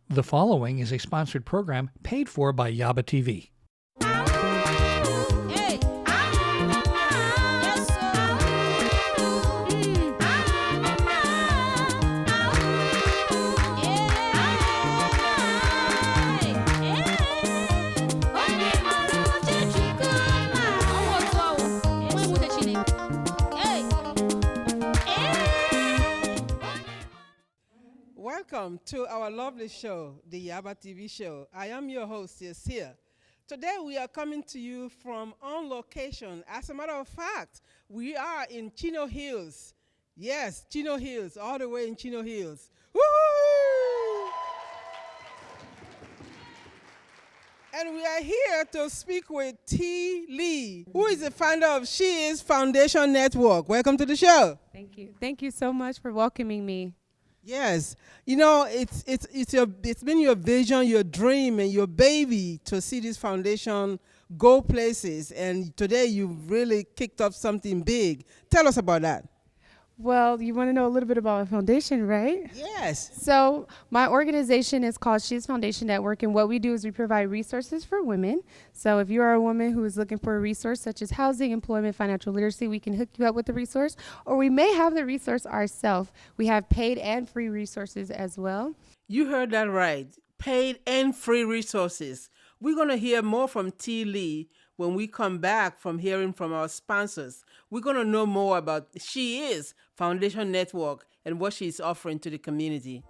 The following is a sponsored program paid for by Yaba TV. Welcome to our lovely show, the Yaba TV show. I am your host, here. Today we are coming to you from on location. As a matter of fact, we are in Chino Hills. Yes, Chino Hills, all the way in Chino Hills. Woo! And we are here to speak with T. Lee, who is the founder of She Is Foundation Network. Welcome to the show. Thank you. Thank you so much for welcoming me. Yes, you know, it's been your vision, your dream, and your baby to see this foundation go places. And today you've really kicked off something big. Tell us about that. Well, you want to know a little bit about my foundation, right? Yes. So my organization is called She's Foundation Network, and what we do is we provide resources for women. So if you are a woman who is looking for a resource such as housing, employment, financial literacy, we can hook you up with the resource, or we may have the resource ourselves. We have paid and free resources as well. You heard that right. Paid and free resources. We're going to hear more from T. Lee when we come back from hearing from our sponsors. We're going to know more about She Is Foundation Network and what she's offering to the community.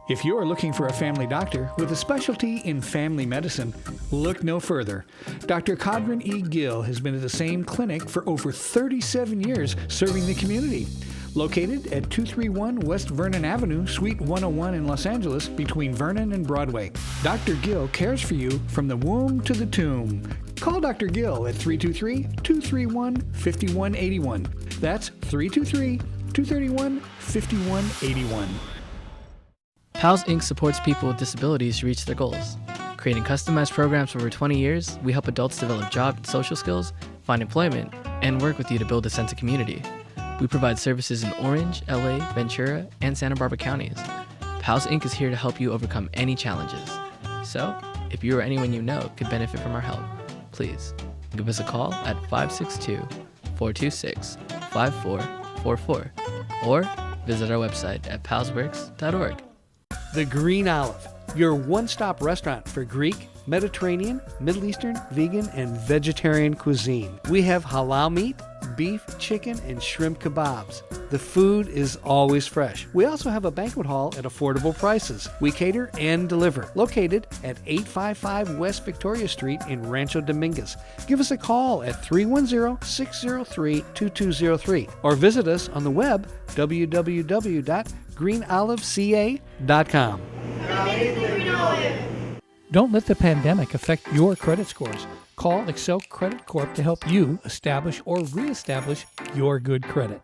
If you are looking for a family doctor with a specialty in family medicine, look no further. Dr. Kadrin E. Gill has been at the same clinic for over 37 years serving the community. Located at 231 West Vernon Avenue, Suite 101 in Los Angeles, between Vernon and Broadway. Dr. Gill cares for you from the womb to the tomb. Call Dr. Gill at 323-231-5181. That's 323-231-5181. PALS Inc. supports people with disabilities to reach their goals. Creating customized programs for over 20 years, we help adults develop job and social skills, find employment, and work with you to build a sense of community. We provide services in Orange, LA, Ventura, and Santa Barbara counties. PALS Inc. is here to help you overcome any challenges. So, if you or anyone you know could benefit from our help, please give us a call at 562-426-5444 or visit our website at palsworks.org. The Green Olive, your one-stop restaurant for Greek, Mediterranean, Middle Eastern, vegan, and vegetarian cuisine. We have halal meat, beef, chicken, and shrimp kebabs. The food is always fresh. We also have a banquet hall at affordable prices. We cater and deliver. Located at 855 West Victoria Street in Rancho Dominguez. Give us a call at 310-603-2203 or visit us on the web www.greenoliveca.com. Don't let the pandemic affect your credit scores. Call Excel Credit Corp to help you establish or reestablish your good credit.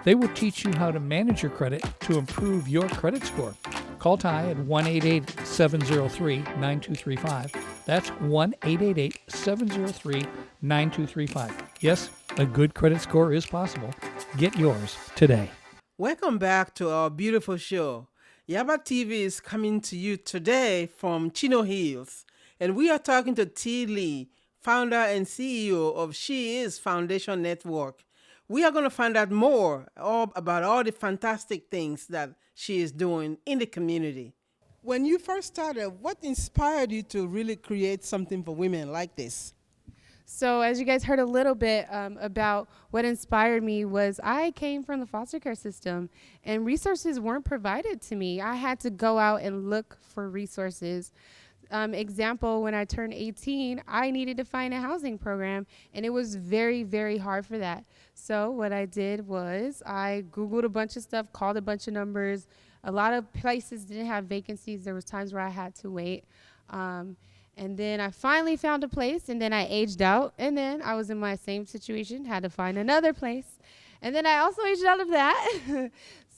They will teach you how to manage your credit to improve your credit score. Call Ty at 1-888-703-9235. That's 1-888-703-9235. Yes, a good credit score is possible. Get yours today. Welcome back to our beautiful show. Yaba TV is coming to you today from Chino Hills, and we are talking to T. Lee, founder and CEO of She Is Foundation Network. We are going to find out more about all the fantastic things that she is doing in the community. When you first started, what inspired you to really create something for women like this? So as you guys heard a little bit about what inspired me was I came from the foster care system and resources weren't provided to me. I had to go out and look for resources. Example, when I turned 18, I needed to find a housing program, and it was very, very hard for that. So what I did was I Googled a bunch of stuff, called a bunch of numbers. A lot of places didn't have vacancies. There was times where I had to wait. And then I finally found a place, and then I aged out, and then I was in my same situation, had to find another place. And then I also aged out of that.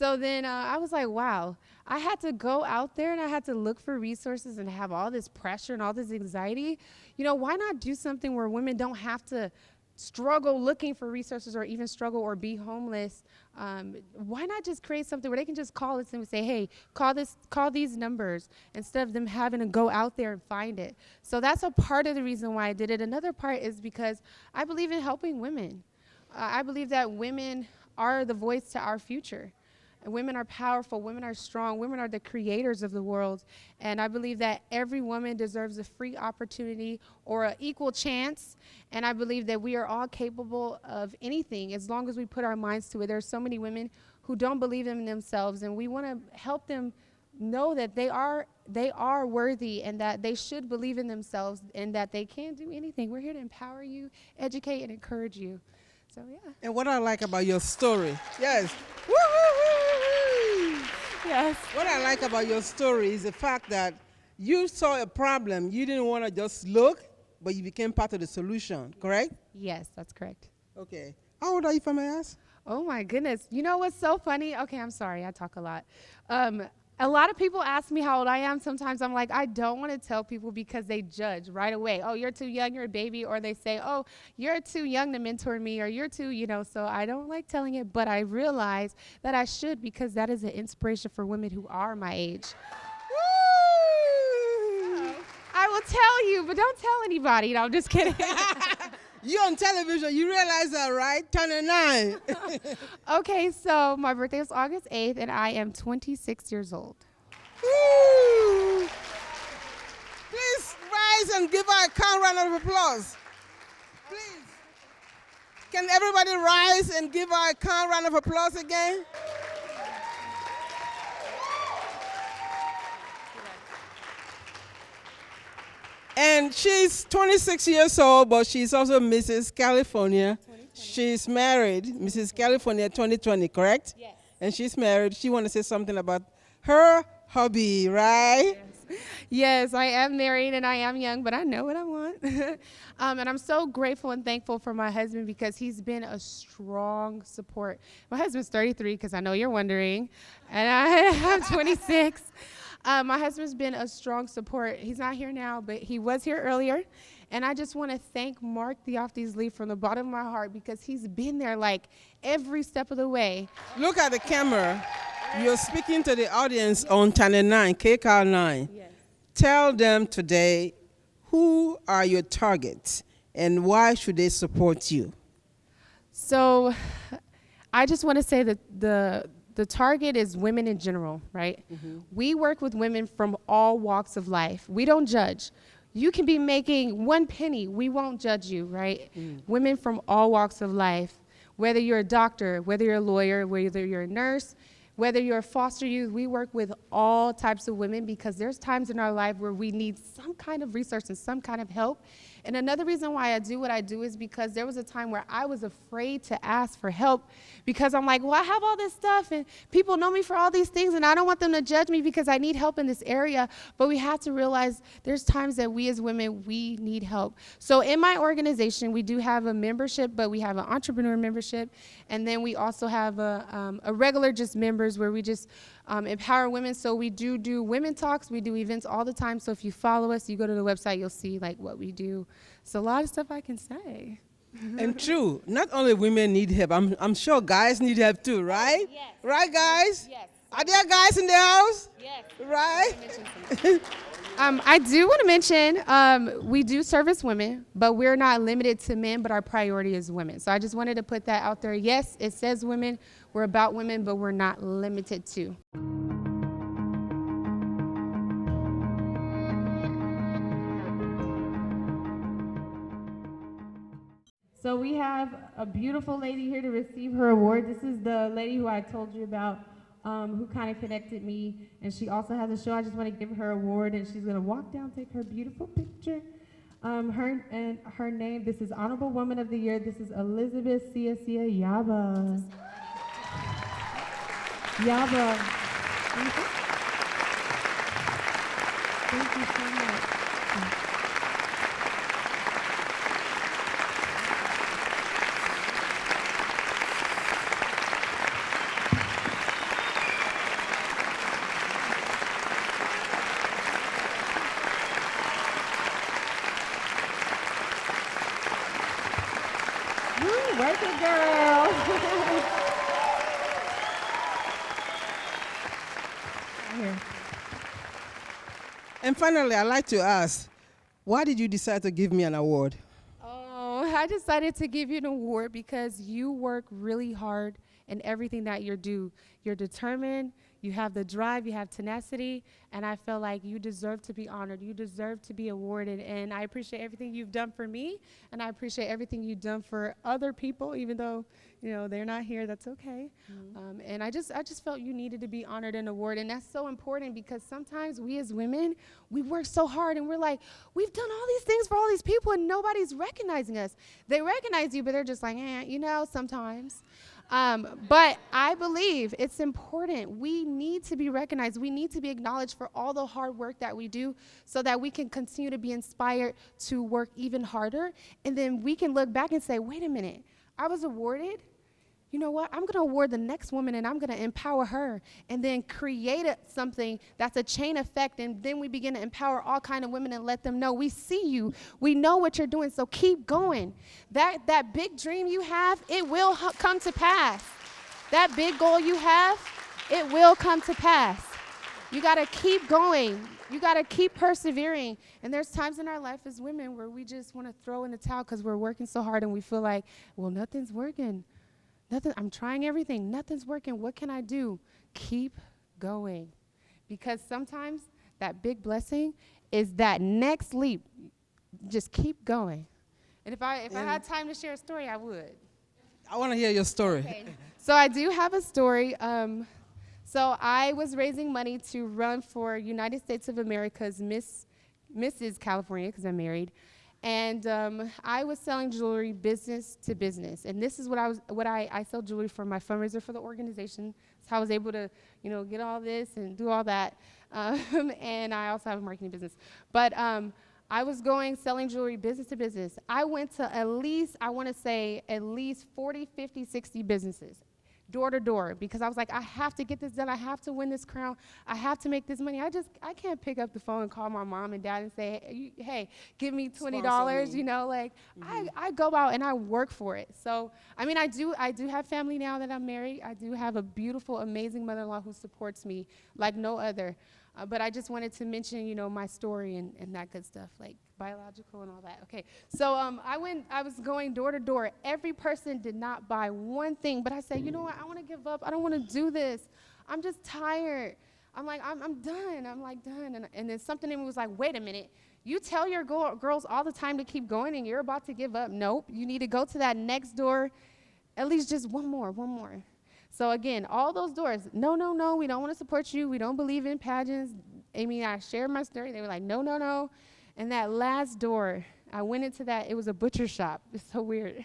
So then I was like, wow, I had to go out there and I had to look for resources and have all this pressure and all this anxiety. You know, why not do something where women don't have to struggle looking for resources or even struggle or be homeless? Why not just create something where they can just call us and say, hey, call these numbers, instead of them having to go out there and find it. So that's a part of the reason why I did it. Another part is because I believe in helping women. I believe that women are the voice to our future. And women are powerful, women are strong, women are the creators of the world. And I believe that every woman deserves a free opportunity or an equal chance. And I believe that we are all capable of anything as long as we put our minds to it. There are so many women who don't believe in themselves, and we want to help them know that they are worthy and that they should believe in themselves and that they can do anything. We're here to empower you, educate, and encourage you. So, yeah. And what I like about your story, yes. Woo-hoo-hoo-hoo-hoo. Yes. What I like about your story is the fact that you saw a problem. You didn't want to just look, but you became part of the solution, correct? Yes, that's correct. Okay. How old are you, if I may ask? Oh, my goodness. You know what's so funny? Okay, I'm sorry. I talk a lot. A lot of people ask me how old I am. Sometimes I'm like, I don't want to tell people because they judge right away. Oh, you're too young, you're a baby. Or they say, oh, you're too young to mentor me, or you're too, so I don't like telling it. But I realize that I should, because that is an inspiration for women who are my age. Woo! I will tell you, but don't tell anybody. No, I'm just kidding. You're on television. You realize that, right? 29. Okay, so my birthday is August 8th, and I am 26 years old. Woo! Please rise and give her a kind round of applause. Please. Can everybody rise and give her a kind round of applause again? And she's 26 years old, but she's also Mrs. California. She's married, Mrs. California 2020, correct? Yes. And she's married. She wants to say something about her hobby, right? Yes, I am married and I am young, but I know what I want. And I'm so grateful and thankful for my husband because he's been a strong support. My husband's 33, because I know you're wondering, and I'm 26. My husband's been a strong support. He's not here now, but he was here earlier. And I just want to thank Mark Theophthes Lee from the bottom of my heart, because he's been there like every step of the way. Look at the camera. You're speaking to the audience on Channel 9, KCAL 9. Yes. Tell them today, who are your targets and why should they support you? So I just want to say that the target is women in general, right? Mm-hmm. We work with women from all walks of life. We don't judge. You can be making 1 penny. We won't judge you, right? Women from all walks of life, whether you're a doctor, whether you're a lawyer, whether you're a nurse, whether you're a foster youth, we work with all types of women because there's times in our life where we need some kind of resource and some kind of help. And another reason why I do what I do is because there was a time where I was afraid to ask for help because I'm like, well, I have all this stuff and people know me for all these things and I don't want them to judge me because I need help in this area. But we have to realize there's times that we as women, we need help. So in my organization, we do have a membership, but we have an entrepreneur membership. And then we also have a regular just members where we just empower women. So we do women talks. We do events all the time. So if you follow us, you go to the website, you'll see like what we do. So a lot of stuff I can say. And true, not only women need help, I'm sure guys need help too, right? Yes. Right, guys? Yes. Are there guys in the house? Yes. Right? I do want to mention we do service women, but we're not limited to men, but our priority is women. So I just wanted to put that out there. Yes, it says women. We're about women, but we're not limited to. So we have a beautiful lady here to receive her award. This is the lady who I told you about, who kind of connected me, and she also has a show. I just want to give her an award, and she's going to walk down, take her beautiful picture. Her name, this is Honorable Woman of the Year. This is Elizabeth Sia Yaba. Yaba. Thank you so much. Woo, work it, girl. Here. And finally, I'd like to ask, why did you decide to give me an award? Oh, I decided to give you an award because you work really hard in everything that you do. You're determined, you have the drive, you have tenacity, and I feel like you deserve to be honored. You deserve to be awarded, and I appreciate everything you've done for me, and I appreciate everything you've done for other people, even though, you know, they're not here, that's okay. And I just felt you needed to be honored and awarded, and that's so important because sometimes we as women, we work so hard, and we're like, we've done all these things for all these people, and nobody's recognizing us. They recognize you, but they're just like, you know, sometimes. But I believe it's important. We need to be recognized. We need to be acknowledged for all the hard work that we do so that we can continue to be inspired to work even harder. And then we can look back and say, wait a minute, I was awarded. You know what? I'm going to award the next woman and I'm going to empower her and then create something that's a chain effect. And then we begin to empower all kind of women and let them know we see you. We know what you're doing. So keep going. That big dream you have, it will come to pass. That big goal you have, it will come to pass. You got to keep going. You got to keep persevering. And there's times in our life as women where we just want to throw in the towel because we're working so hard and we feel like, well, nothing's working. I'm trying everything. Nothing's working. What can I do? Keep going. Because sometimes that big blessing is that next leap. Just keep going. And if I had time to share a story, I would. I want to hear your story. Okay. So I do have a story. So I was raising money to run for United States of America's Mrs. California, because I'm married. And I was selling jewelry business to business. And this is I sell jewelry for my fundraiser for the organization. So I was able to, you know, get all this and do all that. And I also have a marketing business. But I was selling jewelry business to business. I went to at least 40, 50, 60 businesses, door to door, because I was like, I have to get this done. I have to win this crown. I have to make this money. I can't pick up the phone and call my mom and dad and say, hey, give me $20, you know, like I go out and I work for it. So, I mean, I do have family now that I'm married. I do have a beautiful, amazing mother-in-law who supports me like no other. But I just wanted to mention, you know, my story and that good stuff, like biological and all that. Okay, so I was going door to door. Every person did not buy one thing, but I said, you know what, I want to give up. I don't want to do this. I'm just tired. I'm like, I'm done. I'm like, done. And then something in me was like, wait a minute. You tell your girls all the time to keep going and you're about to give up. Nope, you need to go to that next door, at least just one more. So again, all those doors, no, we don't want to support you. We don't believe in pageants. I mean, I shared my story. They were like, no. And that last door, I went into that. It was a butcher shop. It's so weird.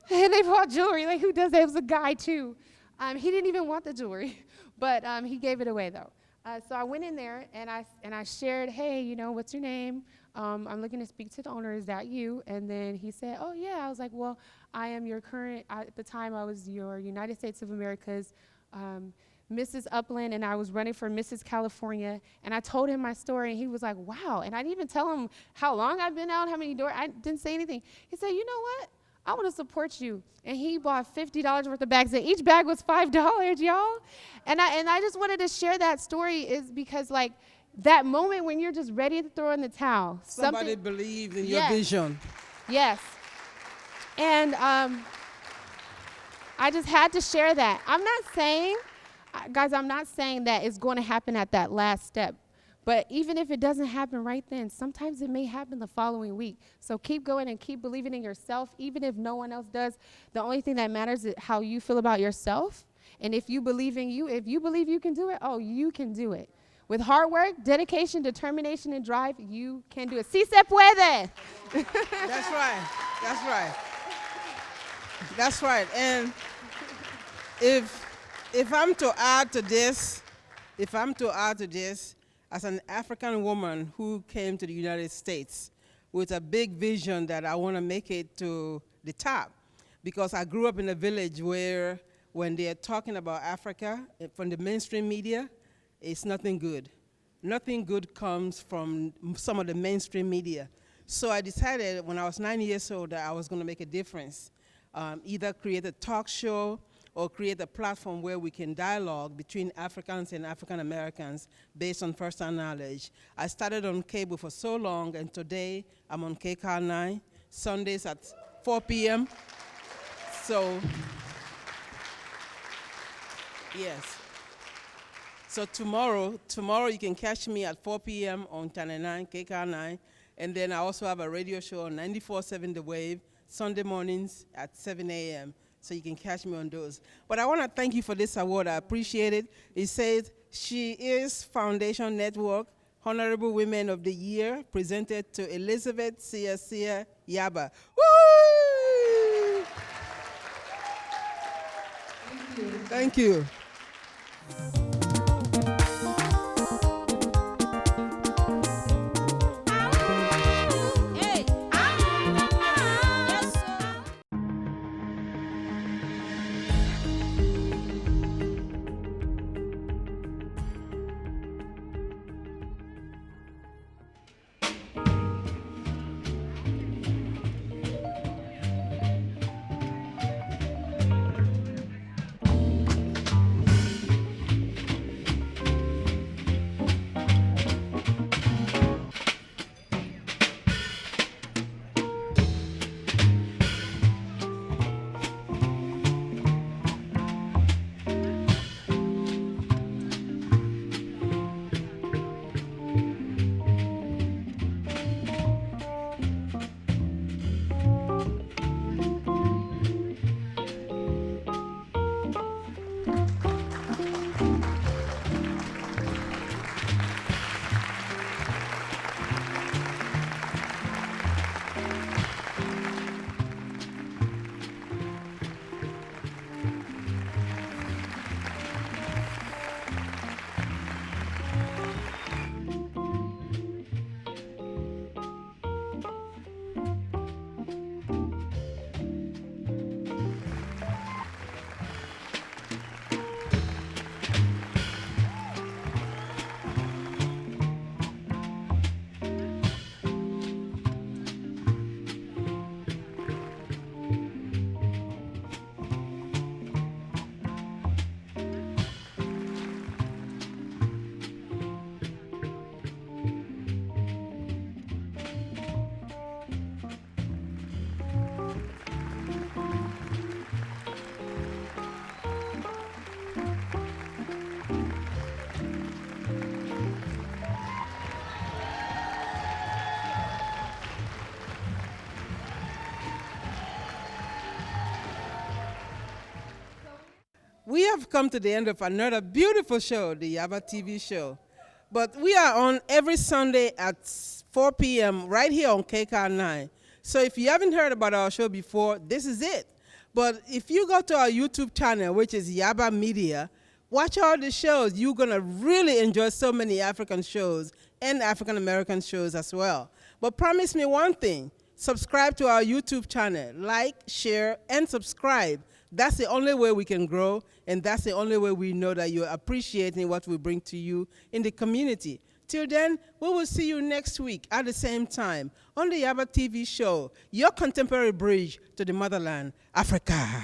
And they bought jewelry. Like, who does that? It was a guy, too. He didn't even want the jewelry, but he gave it away, though. So I went in there, and I shared, hey, you know, what's your name? I'm looking to speak to the owner. Is that you? And then he said, oh, yeah. I was like, well, I am your current, at the time, I was your United States of America's Mrs. Upland, and I was running for Mrs. California. And I told him my story, and he was like, wow. And I didn't even tell him how long I've been out, how many doors. I didn't say anything. He said, you know what? I want to support you. And he bought $50 worth of bags, and each bag was $5, y'all. And I just wanted to share that story is because, like, that moment when you're just ready to throw in the towel. Somebody believed in your vision. Yes. And I just had to share that. I'm not saying that it's going to happen at that last step. But even if it doesn't happen right then, sometimes it may happen the following week. So keep going and keep believing in yourself, even if no one else does. The only thing that matters is how you feel about yourself. And if you believe in you, if you believe you can do it, oh, you can do it. With hard work, dedication, determination, and drive, you can do it. Si se puede. That's right. That's right. And if I'm to add to this, as an African woman who came to the United States with a big vision that I want to make it to the top, because I grew up in a village where when they're talking about Africa from the mainstream media, it's nothing good. Nothing good comes from some of the mainstream media. So I decided when I was 9 years old that I was going to make a difference. either create a talk show or create a platform where we can dialogue between Africans and African Americans based on first-hand knowledge. I started on cable for so long, and today I'm on KCAL 9, Sundays at 4 p.m. So, yes. So tomorrow you can catch me at 4 p.m. on Channel 9, KCAL 9, and then I also have a radio show on 94.7 The Wave, Sunday mornings at 7 a.m., so you can catch me on those. But I want to thank you for this award. I appreciate it. It says, She Is Foundation Network Honorable Women of the Year, presented to Elizabeth Sia Yaba. Woo! Thank you. We have come to the end of another beautiful show, the Yaba TV show. But we are on every Sunday at 4 p.m. right here on KCAL 9. So if you haven't heard about our show before, this is it. But if you go to our YouTube channel, which is Yaba Media, watch all the shows. You're going to really enjoy so many African shows and African American shows as well. But promise me one thing. Subscribe to our YouTube channel. Like, share, and subscribe. That's the only way we can grow, and that's the only way we know that you're appreciating what we bring to you in the community. Till then, we will see you next week at the same time on the Yaba TV show, your contemporary bridge to the motherland, Africa.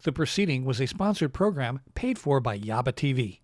The proceeding was a sponsored program paid for by Yaba TV.